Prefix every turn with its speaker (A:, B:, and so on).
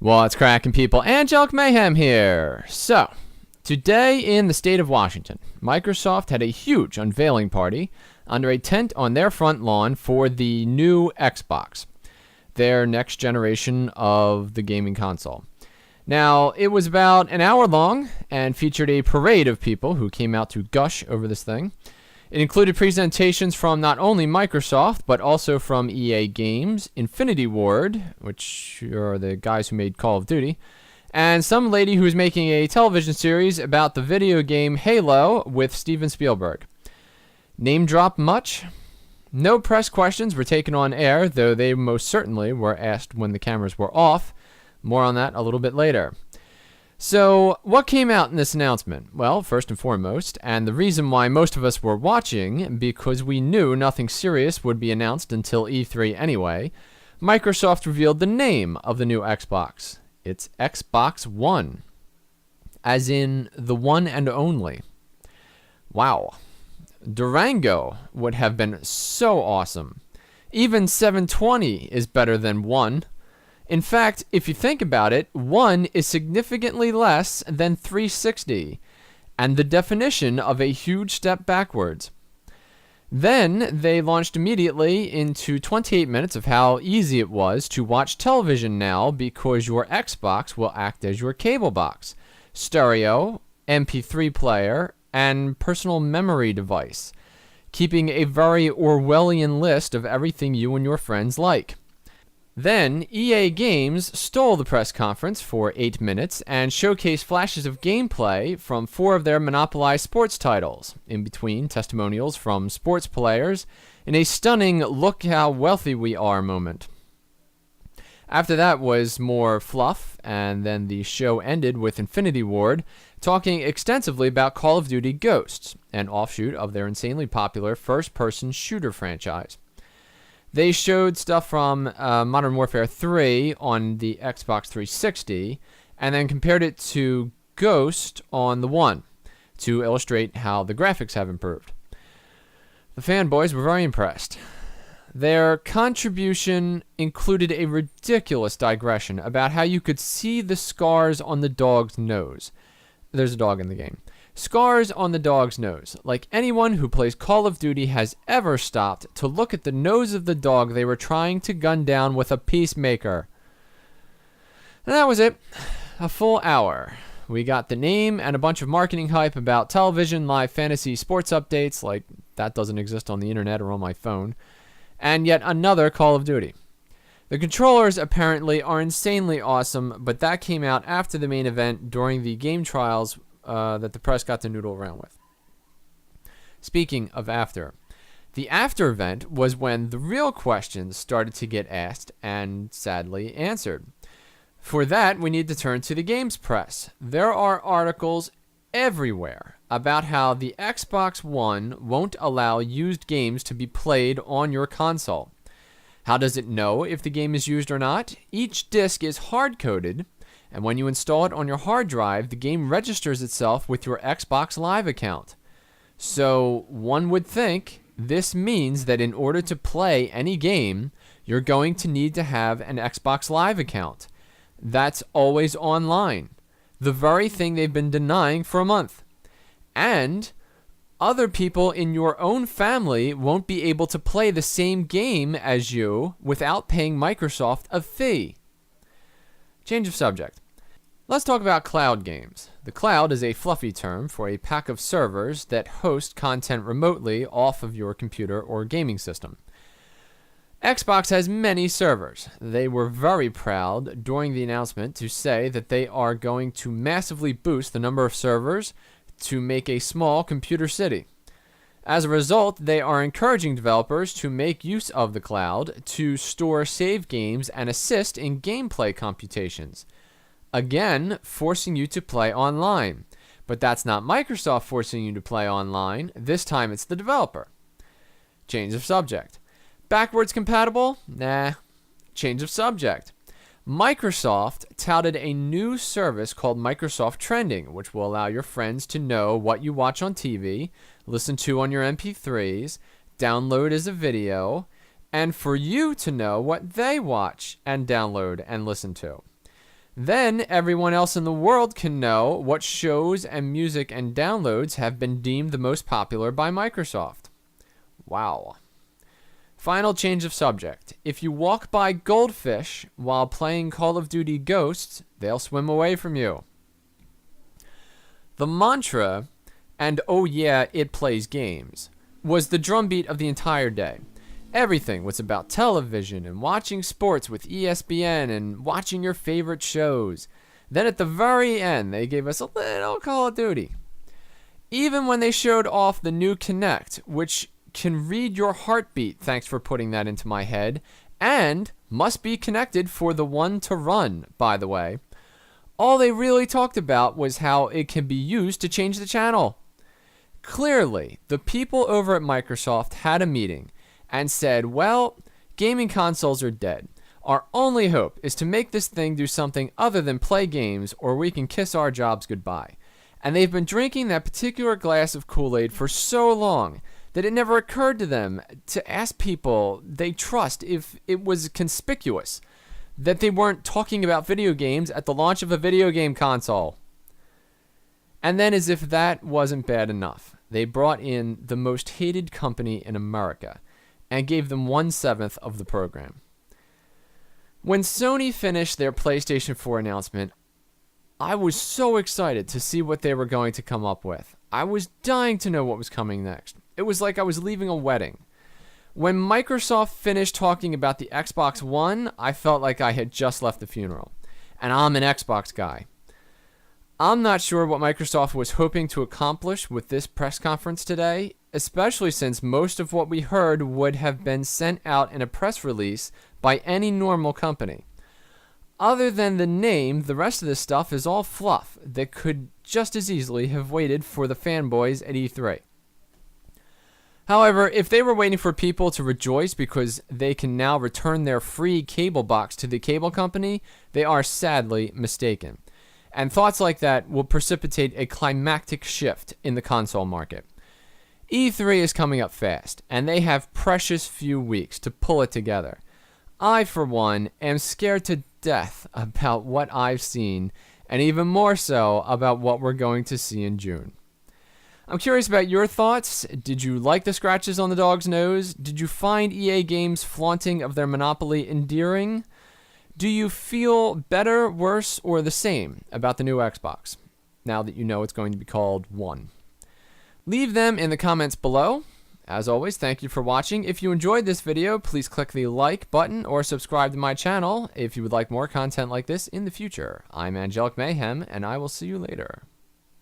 A: What's cracking, people? Angelic Mayhem here. So, today in the state of Washington, Microsoft had a huge unveiling party under a tent on their front lawn for the new Xbox, their next generation of the gaming console. Now, it was about an hour long and featured a parade of people who came out to gush over this thing. It included presentations from not only Microsoft, but also from EA Games, Infinity Ward, which are the guys who made Call of Duty, and some lady who's making a television series about the video game Halo with Steven Spielberg. Name drop much? No press questions were taken on air, though they most certainly were asked when the cameras were off. More on that a little bit later. So, what came out in this announcement? Well, first and foremost, and the reason why most of us were watching, because we knew nothing serious would be announced until E3 anyway, Microsoft revealed the name of the new Xbox. It's Xbox One. As in, the one and only. Wow. Durango would have been so awesome. Even 720 is better than 1. In fact, if you think about it, 1 is significantly less than 360, and the definition of a huge step backwards. Then they launched immediately into 28 minutes of how easy it was to watch television now because your Xbox will act as your cable box, stereo, MP3 player, and personal memory device, keeping a very Orwellian list of everything you and your friends like. Then, EA Games stole the press conference for 8 minutes and showcased flashes of gameplay from 4 of their monopolized sports titles, in between testimonials from sports players, in a stunning look how wealthy we are moment. After that was more fluff, and then the show ended with Infinity Ward talking extensively about Call of Duty Ghosts, an offshoot of their insanely popular first-person shooter franchise. They showed stuff from Modern Warfare 3 on the Xbox 360 and then compared it to Ghost on the One to illustrate how the graphics have improved. The fanboys were very impressed. Their contribution included a ridiculous digression about how you could see the scars on the dog's nose. There's a dog in the game. Scars on the dog's nose, like anyone who plays Call of Duty has ever stopped to look at the nose of the dog they were trying to gun down with a peacemaker. And that was it. A full hour. We got the name and a bunch of marketing hype about television, live fantasy, sports updates, like that doesn't exist on the internet or on my phone, and yet another Call of Duty. The controllers apparently are insanely awesome, but that came out after the main event during the game trials that the press got to noodle around with. Speaking of after, the after event was when the real questions started to get asked and sadly answered. For that, we need to turn to the games press. There are articles everywhere about how the Xbox One won't allow used games to be played on your console. How does it know if the game is used or not? Each disc is hard-coded, and when you install it on your hard drive, the game registers itself with your Xbox Live account. So one would think this means that in order to play any game, you're going to need to have an Xbox Live account. That's always online. The very thing they've been denying for a month. And other people in your own family won't be able to play the same game as you without paying Microsoft a fee. Change of subject. Let's talk about cloud games. The cloud is a fluffy term for a pack of servers that host content remotely off of your computer or gaming system. Xbox has many servers. They were very proud during the announcement to say that they are going to massively boost the number of servers to make a small computer city. As a result, they are encouraging developers to make use of the cloud to store save games and assist in gameplay computations. Again, forcing you to play online. But that's not Microsoft forcing you to play online. This time it's the developer. Change of subject. Backwards compatible? Nah. Change of subject. Microsoft touted a new service called Microsoft Trending, which will allow your friends to know what you watch on TV, listen to on your MP3s, download as a video, and for you to know what they watch and download and listen to. Then everyone else in the world can know what shows and music and downloads have been deemed the most popular by Microsoft. Wow. Final change of subject. If you walk by goldfish while playing Call of Duty Ghosts, they'll swim away from you. The mantra, and oh yeah, it plays games, was the drumbeat of the entire day. Everything was about television and watching sports with ESPN and watching your favorite shows. Then at the very end, they gave us a little Call of Duty. Even when they showed off the new Kinect, which can read your heartbeat, thanks for putting that into my head, and must be connected for the one to run, by the way. All they really talked about was how it can be used to change the channel. Clearly, the people over at Microsoft had a meeting and said, well, gaming consoles are dead. Our only hope is to make this thing do something other than play games, or we can kiss our jobs goodbye. And they've been drinking that particular glass of Kool-Aid for so long that it never occurred to them to ask people they trust if it was conspicuous that they weren't talking about video games at the launch of a video game console. And then, as if that wasn't bad enough, they brought in the most hated company in America and gave them 1/7 of the program. When Sony finished their PlayStation 4 announcement, I was so excited to see what they were going to come up with. I was dying to know what was coming next. It was like I was leaving a wedding. When Microsoft finished talking about the Xbox One, I felt like I had just left the funeral. And I'm an Xbox guy. I'm not sure what Microsoft was hoping to accomplish with this press conference today, especially since most of what we heard would have been sent out in a press release by any normal company. Other than the name, the rest of this stuff is all fluff that could just as easily have waited for the fanboys at E3. However, if they were waiting for people to rejoice because they can now return their free cable box to the cable company, they are sadly mistaken. And thoughts like that will precipitate a climactic shift in the console market. E3 is coming up fast, and they have precious few weeks to pull it together. I, for one, am scared to death about what I've seen, and even more so about what we're going to see in June. I'm curious about your thoughts. Did you like the scratches on the dog's nose? Did you find EA Games' flaunting of their monopoly endearing? Do you feel better, worse, or the same about the new Xbox, now that you know it's going to be called One? Leave them in the comments below. As always, thank you for watching. If you enjoyed this video, please click the like button or subscribe to my channel if you would like more content like this in the future. I'm Angelic Mayhem, and I will see you later.